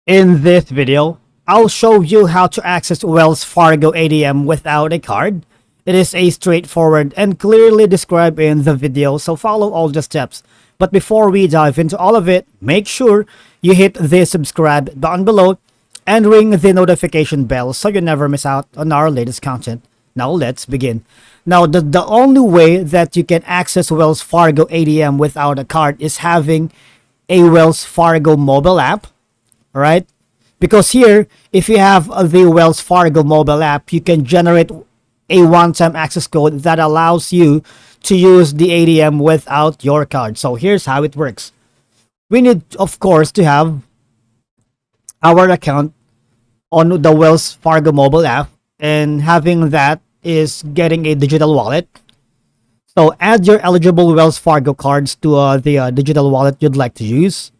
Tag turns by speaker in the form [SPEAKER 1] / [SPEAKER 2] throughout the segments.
[SPEAKER 1] In this video, I'll show you how to access Wells Fargo ATM without a card. It is a straightforward and clearly described in the video, so follow all the steps. But before we dive into all of it, make sure you hit the subscribe button below and ring the notification bell so you never miss out on our latest content. Now let's begin. Now the only way that you can access Wells Fargo ATM without a card is having a Wells Fargo mobile app. Right? Because here, if you have the Wells Fargo mobile app, you can generate a one-time access code that allows you to use the ATM without your card. So here's how it works. We need, of course, to have our account on the Wells Fargo mobile app, and having that is getting a digital wallet. So add your eligible Wells Fargo cards to the digital wallet you'd like to use.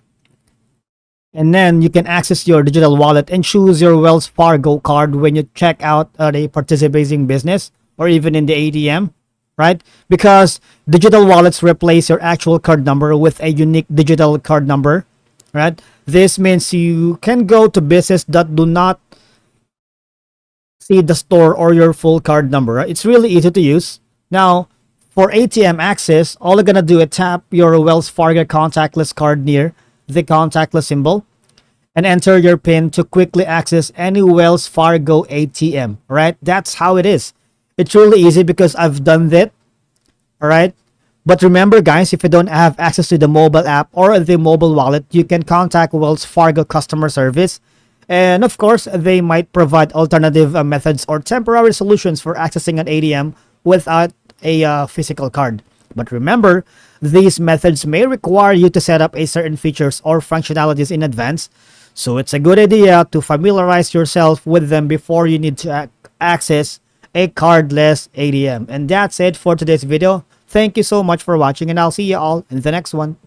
[SPEAKER 1] And then you can access your digital wallet and choose your Wells Fargo card when you check out at a participating business or even in the ATM, right? Because digital wallets replace your actual card number with a unique digital card number, right? This means you can go to business that do not see the store or your full card number, right? It's really easy to use. Now, for ATM access, all you're gonna do is tap your Wells Fargo contactless card near the contactless symbol and enter your PIN to quickly access any Wells Fargo ATM, right? That's how it is. It's really easy because I've done that, all right? But remember, guys, if you don't have access to the mobile app or the mobile wallet, you can contact Wells Fargo customer service. And of course, they might provide alternative methods or temporary solutions for accessing an ATM without a physical card. But remember, these methods may require you to set up a certain features or functionalities in advance, so it's a good idea to familiarize yourself with them before you need to access a cardless ATM. And that's it for today's video. Thank you so much for watching, and I'll see you all in the next one.